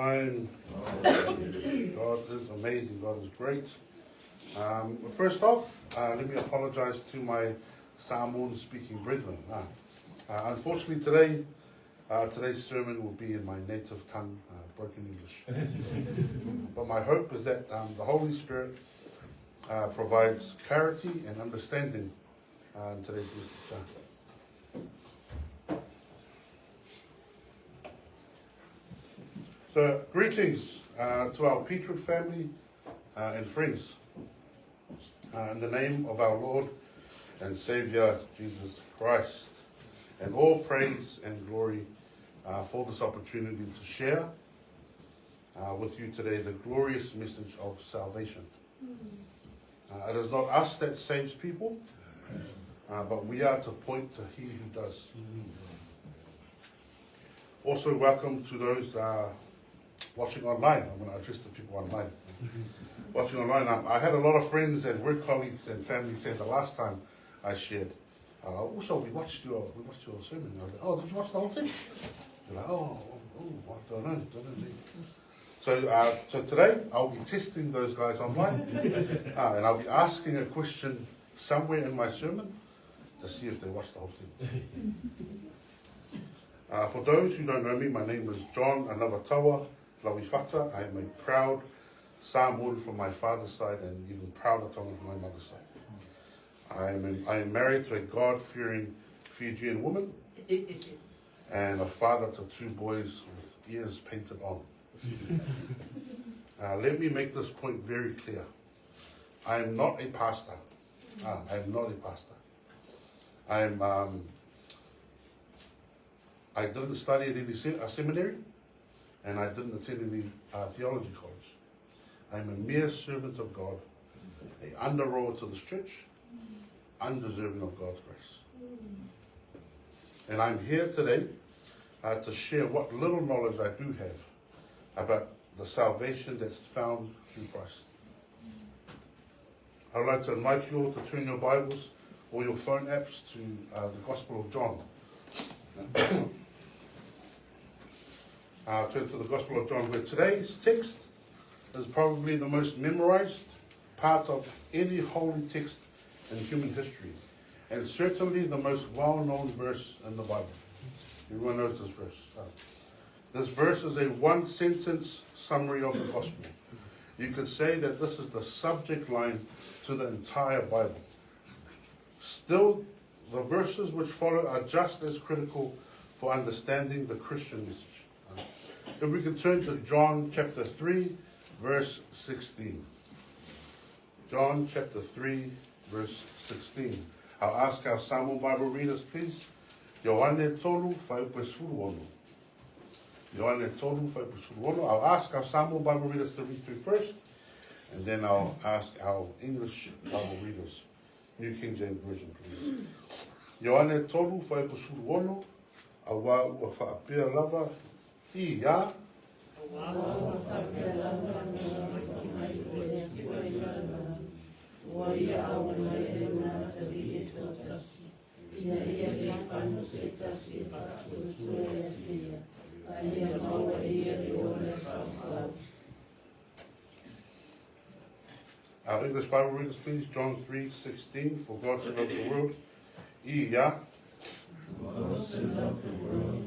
time. God is amazing. God is great. First off, let me apologize to my Samoan speaking brethren. Unfortunately today's sermon will be in my native tongue, broken English. But my hope is that the Holy Spirit provides clarity and understanding in today's message. So, greetings to our Peachwood family and friends. In the name of our Lord and Saviour, Jesus Christ. And all praise and glory for this opportunity to share with you today the glorious message of salvation. It is not us that saves people, but we are to point to He who does. Also, welcome to those watching online. I'm going to address the people online. Watching online, I had a lot of friends and work colleagues and family say the last time I shared, also we watched your sermon. I was like, oh, did you watch the whole thing? They're like, I don't know. So today I'll be testing those guys online, and I'll be asking a question somewhere in my sermon to see if they watched the whole thing. For those who don't know me, my name is John Lauifata. Lauifata. I am a proud Samoan from my father's side and even prouder Tongan from my mother's side. I am married to a God-fearing Fijian woman and a father to 2 boys with ears painted on. Let me make this point very clear. I am not a pastor. I am not a pastor. I didn't study at any seminary, and I didn't attend any theology college. I'm a mere servant of God, a under-rower to this church, undeserving of God's grace. And I'm here today to share what little knowledge I do have about the salvation that's found through Christ. I would like to invite you all to turn your Bibles or your phone apps to the Gospel of John. Turn to the Gospel of John, where today's text is probably the most memorized part of any holy text in human history, and certainly the most well-known verse in the Bible. Everyone knows this verse. This verse is a one-sentence summary of the Gospel. You could say that this is the subject line to the entire Bible. Still, the verses which follow are just as critical for understanding the Christian message. If we can turn to John chapter 3, verse 16. John chapter 3, verse 16. I'll ask our Samoan Bible readers, please. Ioane tolu whaupesuru ono. Ioane tolu whaupesuru ono. I'll ask our Samoan Bible readers to read through first, and then I'll ask our English Bible readers. New King James Version, please. Ioane tolu whaupesuru ono. Awa ua whaapea lava. Ia. Our English Bible readers, please. John 3:16. For God so loved the world. Ia. God so loved the world,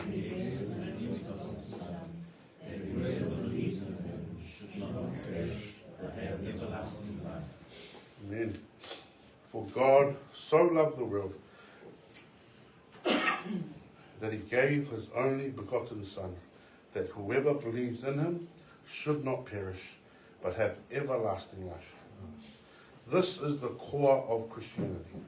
He gave His only begotten Son, that whoever believes in Him should not perish, but have everlasting life. Amen. For God so loved the world that He gave His only begotten Son, that whoever believes in Him should not perish, but have everlasting life. This is the core of Christianity.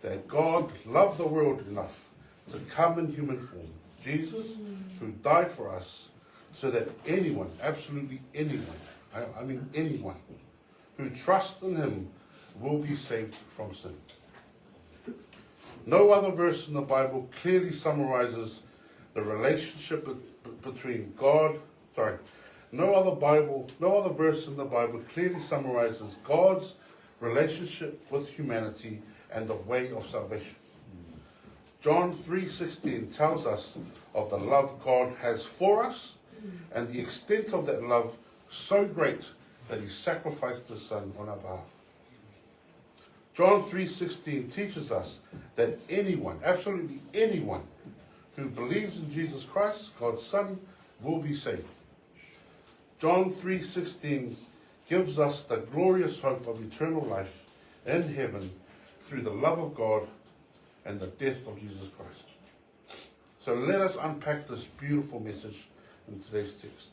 That God loved the world enough to come in human form, Jesus, who died for us, so that anyone, absolutely anyone, I mean anyone, who trusts in Him will be saved from sin. No other verse in the Bible clearly summarizes the relationship between God, no other verse in the Bible clearly summarizes God's relationship with humanity and the way of salvation. John 3:16 tells us of the love God has for us and the extent of that love so great that he sacrificed his son on our behalf. John 3:16 teaches us that anyone, absolutely anyone, who believes in Jesus Christ, God's Son, will be saved. John 3:16 gives us the glorious hope of eternal life in heaven through the love of God and the death of Jesus Christ. So let us unpack this beautiful message in today's text.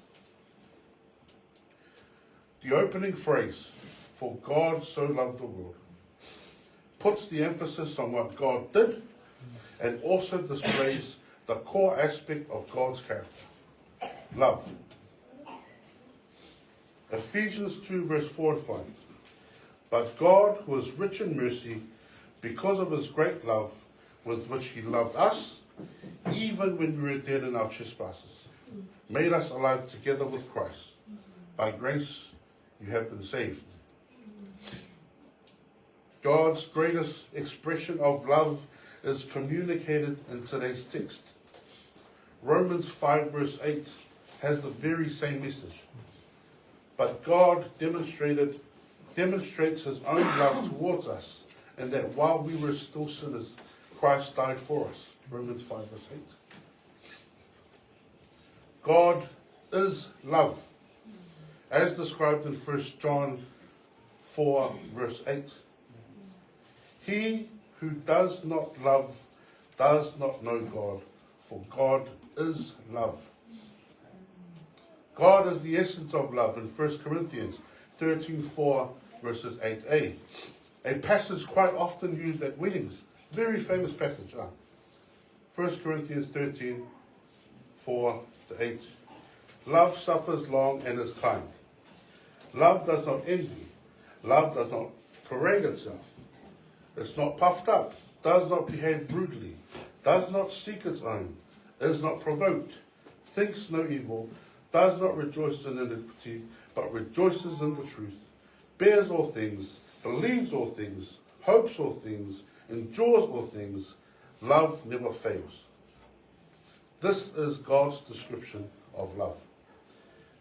The opening phrase, "For God so loved the world," puts the emphasis on what God did and also displays the core aspect of God's character, love. Ephesians 2 verse 4 and 5. But God, who is rich in mercy, because of his great love with which he loved us, even when we were dead in our trespasses, made us alive together with Christ. By grace you have been saved. God's greatest expression of love is communicated in today's text. Romans 5 verse 8 has the very same message. But God demonstrates his own love towards us, and that while we were still sinners, Christ died for us. Romans 5 verse 8. God is love, as described in 1 John 4 verse 8. He who does not love does not know God, for God is love. God is the essence of love in 1 Corinthians 13:4 verses 8a. A passage quite often used at weddings. Very famous passage. 1 Corinthians 13:4-8. Love suffers long and is kind. Love does not envy. Love does not parade itself. It's not puffed up, does not behave brutally, does not seek its own, is not provoked, thinks no evil, does not rejoice in iniquity, but rejoices in the truth, bears all things, believes all things, hopes all things, endures all things. Love never fails. This is God's description of love.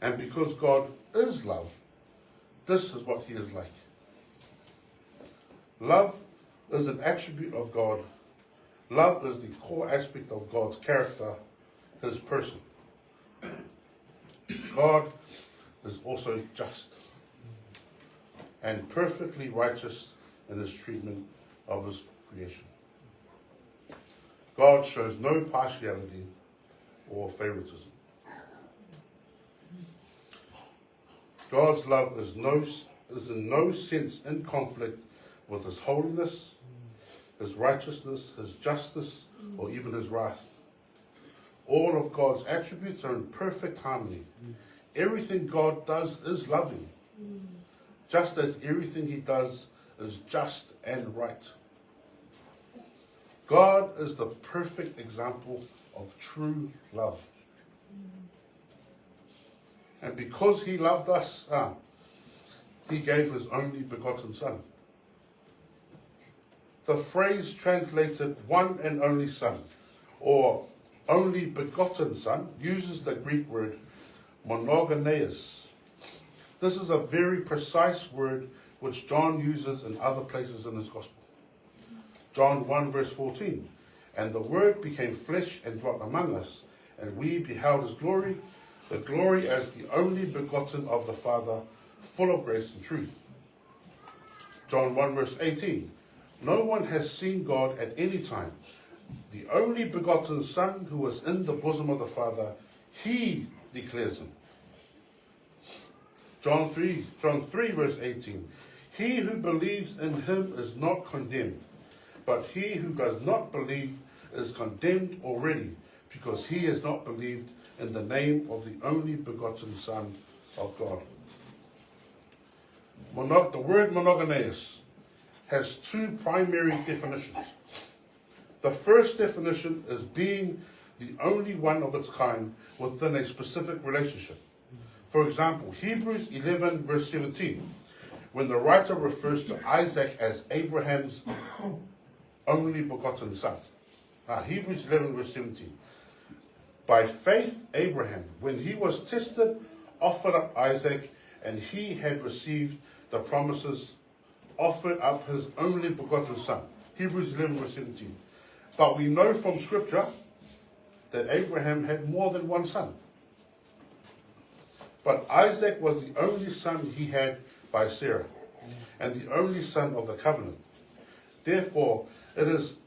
And because God is love, this is what he is like. Love is an attribute of God. Love is the core aspect of God's character, his person. God is also just and perfectly righteous in his treatment of his creation. God shows no partiality or favoritism. God's love is in no sense in conflict with his holiness, his righteousness, his justice, or even his wrath. All of God's attributes are in perfect harmony. Everything God does is loving, just as everything he does is just and right. God is the perfect example of true love. And because he loved us, he gave his only begotten Son. The phrase translated one and only Son, or only begotten Son, uses the Greek word monogenes. This is a very precise word which John uses in other places in his Gospel. John 1 verse 14, and the Word became flesh and dwelt among us, and we beheld his glory, the glory as the only begotten of the Father, full of grace and truth. John 1 verse 18, no one has seen God at any time. The only begotten Son who was in the bosom of the Father, he declares him. John 3 verse 18, he who believes in him is not condemned, but he who does not believe is condemned already, because he has not believed in the name of the only begotten Son of God. The word monogenes has two primary definitions. The first definition is being the only one of its kind within a specific relationship. For example, Hebrews 11 verse 17, when the writer refers to Isaac as Abraham's only begotten son. Hebrews 11 verse 17. By faith, Abraham, when he was tested, offered up Isaac, and he had received the promises, offered up his only begotten son. Hebrews 11 verse 17. But we know from Scripture that Abraham had more than one son. But Isaac was the only son he had by Sarah, and the only son of the covenant. Therefore, it is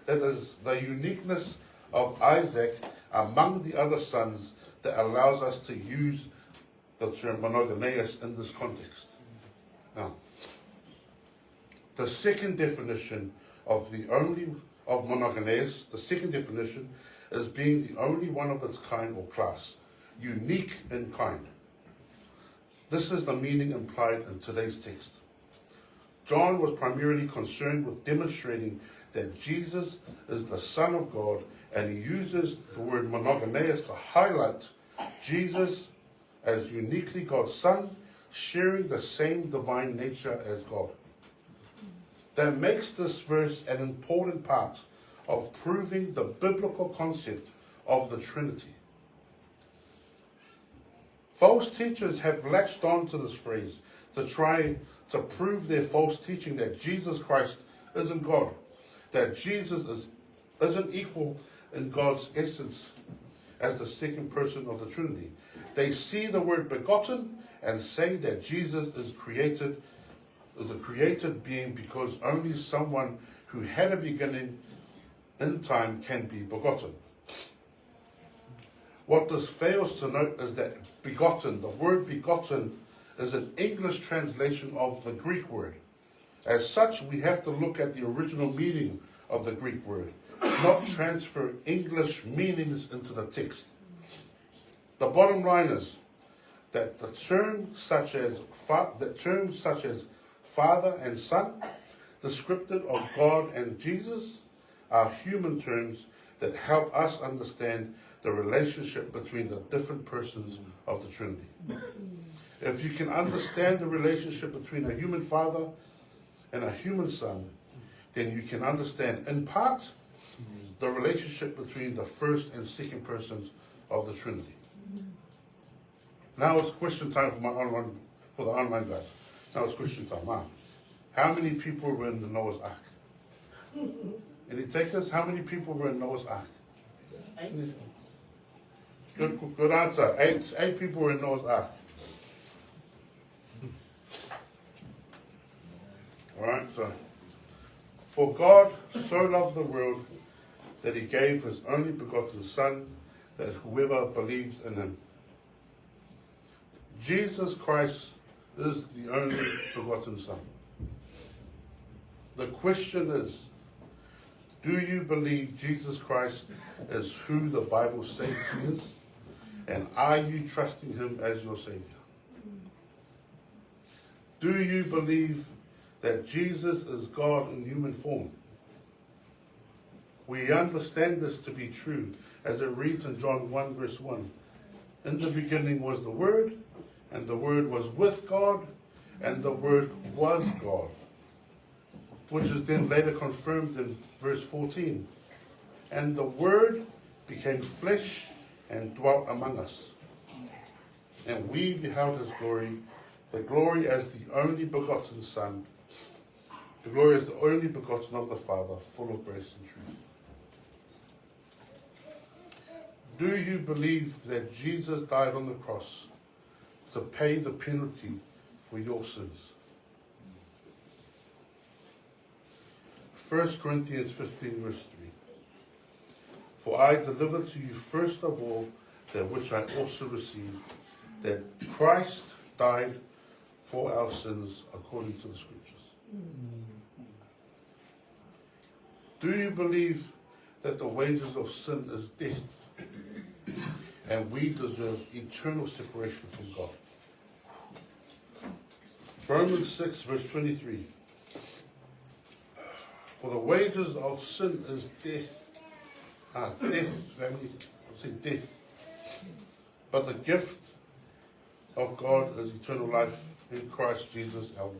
the uniqueness of Isaac among the other sons that allows us to use the term monogenes in this context. Now, the second definition of monogenes, the second definition is being the only one of its kind or class, unique in kind. This is the meaning implied in today's text. John was primarily concerned with demonstrating that Jesus is the Son of God, and he uses the word monogenes to highlight Jesus as uniquely God's Son, sharing the same divine nature as God. That makes this verse an important part of proving the biblical concept of the Trinity. False teachers have latched on to this phrase to try to prove their false teaching that Jesus Christ isn't God, that Jesus isn't equal in God's essence as the second person of the Trinity. They see the word begotten and say that Jesus is a created being because only someone who had a beginning in time can be begotten. What this fails to note is that begotten, the word begotten, is an English translation of the Greek word. As such, we have to look at the original meaning of the Greek word, not transfer English meanings into the text. The bottom line is that terms such as Father and Son, descriptive of God and Jesus, are human terms that help us understand the relationship between the different persons of the Trinity. If you can understand the relationship between a human father and a human son, then you can understand in part the relationship between the first and second persons of the Trinity. Now it's question time for the online guys. Now it's question time. How many people were in the Noah's Ark? Any takers? How many people were in Noah's Ark? 8. Good answer. Eight people were in Noah's Ark. Alright, so. For God so loved the world that he gave his only begotten Son, that whoever believes in him. Jesus Christ is the only begotten Son. The question is, do you believe Jesus Christ is who the Bible says he is? And are you trusting him as your Savior? Do you believe that Jesus is God in human form? We understand this to be true as it reads in John 1 verse 1. In the beginning was the Word, and the Word was with God, and the Word was God. Which is then later confirmed in verse 14. And the Word became flesh and dwelt among us. And we beheld his glory, the glory as the only begotten Son, the glory as the only begotten of the Father, full of grace and truth. Do you believe that Jesus died on the cross to pay the penalty for your sins? 1 Corinthians 15 verse 3. For I delivered to you first of all that which I also received, that Christ died for our sins according to the Scriptures. Do you believe that the wages of sin is death, and we deserve eternal separation from God? Romans 6 verse 23. For the wages of sin is death. Death, that means, I'll say death. But the gift of God is eternal life in Christ Jesus our Lord.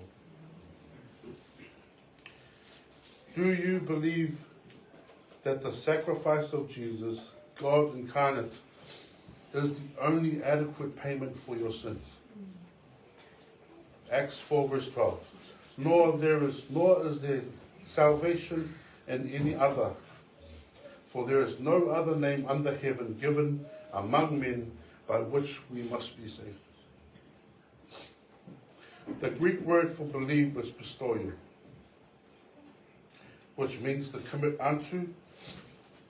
Do you believe that the sacrifice of Jesus God incarnate, is the only adequate payment for your sins. Acts 4 verse 12. Nor is there salvation in any other, for there is no other name under heaven given among men by which we must be saved. The Greek word for believe is pistoio, which means to commit unto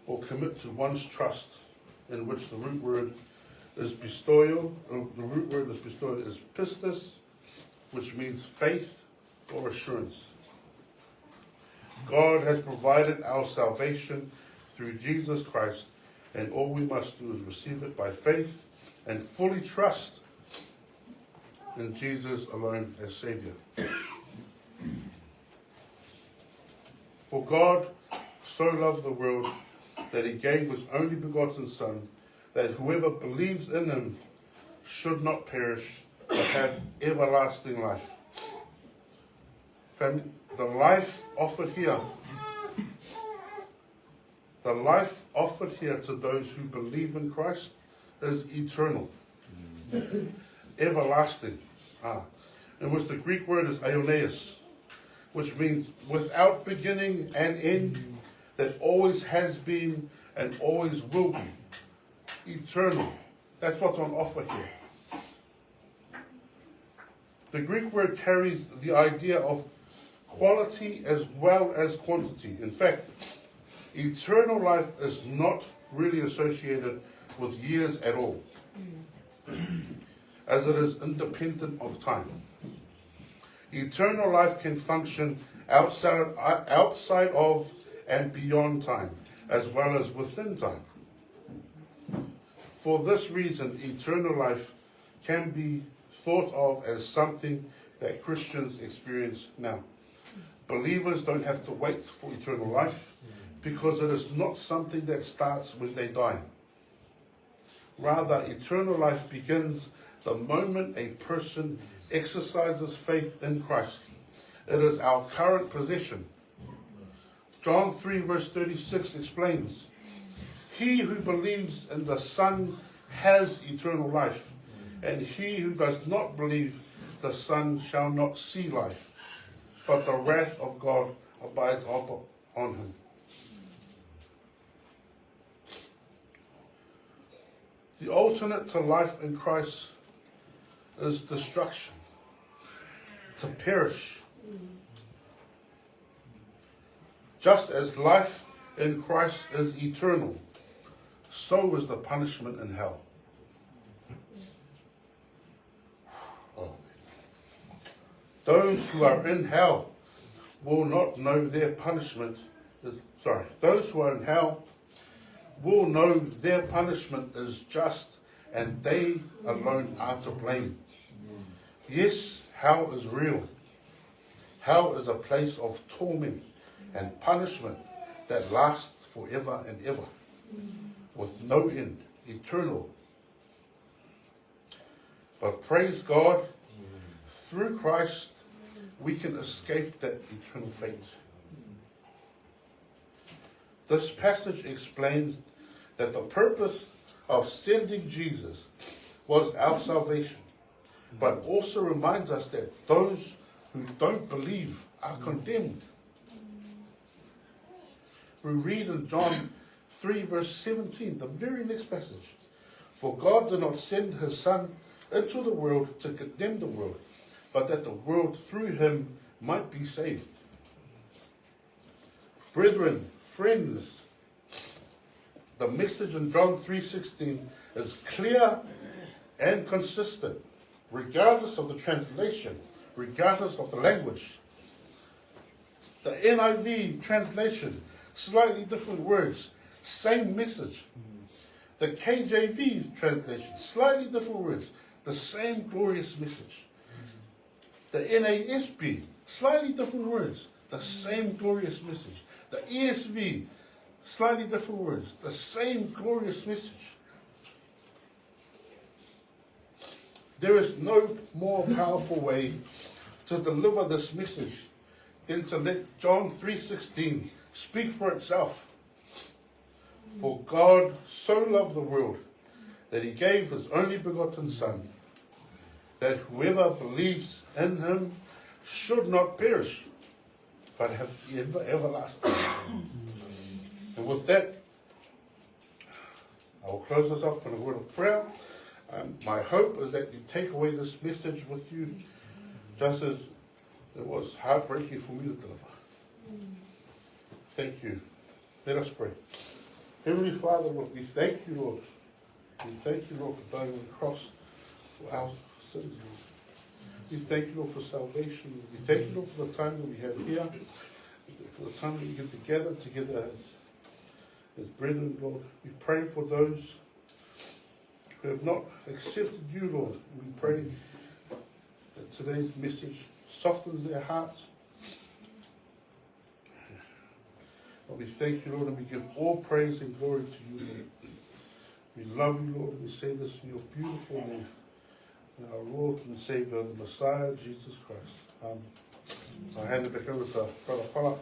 or commit to one's trust, in which the root word is pistoio. The root word is pistis, which means faith or assurance. God has provided our salvation through Jesus Christ, and all we must do is receive it by faith and fully trust in Jesus alone as Savior. For God so loved the world that he gave his only begotten Son, that whoever believes in him should not perish, but have everlasting life. Family, the life offered here to those who believe in Christ is eternal, everlasting, in which the Greek word is aioneus, which means without beginning and end, that always has been and always will be. Eternal. That's what's on offer here. The Greek word carries the idea of quality as well as quantity. In fact, eternal life is not really associated with years at all, as it is independent of time. Eternal life can function outside of and beyond time, as well as within time. For this reason, eternal life can be thought of as something that Christians experience now. Believers don't have to wait for eternal life, because it is not something that starts when they die. Rather, eternal life begins the moment a person exercises faith in Christ. It is our current possession. John 3 verse 36 explains, he who believes in the Son has eternal life, and he who does not believe the Son shall not see life, but the wrath of God abides on him. The alternate to life in Christ is destruction, to perish. Just as life in Christ is eternal, so is the punishment in hell. Those who are in hell will not know their punishment. Those who are in hell will know their punishment is just, and they alone are to blame. Yes, hell is real. Hell is a place of torment and punishment that lasts forever and ever, with no end, eternal. But praise God, through Christ, we can escape that eternal fate. This passage explains that the purpose of sending Jesus was our salvation, but also reminds us that those who don't believe are condemned. We read in John 3 verse 17, the very next passage, for God did not send his Son into the world to condemn the world, but that the world through him might be saved. Brethren, friends, the message in John 3:16 is clear and consistent, regardless of the translation, regardless of the language. The NIV translation, slightly different words, same message. The KJV translation, slightly different words, the same glorious message. The NASB, slightly different words, the same glorious message. The ESV, slightly different words, the same glorious message. There is no more powerful way to deliver this message than to let John 3:16 speak for itself. For God so loved the world that he gave his only begotten Son, that whoever believes in him should not perish, but have everlasting life. And with that, I will close us off in a word of prayer. My hope is that you take away this message with you, just as it was heartbreaking for me to deliver. Thank you. Let us pray. Heavenly Father, Lord, we thank you, Lord. We thank you, Lord, for dying on the cross for our sins, Lord. We thank you, Lord, for salvation. We thank you, Lord, for the time that we have here, for the time that we get together as brethren, Lord. We pray for those who have not accepted you, Lord. We pray that today's message softens their hearts. Lord, we thank you, Lord, and we give all praise and glory to you, Lord. We love you, Lord, and we say this in your beautiful name, in our Lord and Savior, the Messiah, Jesus Christ. I hand it back over to Brother Fala.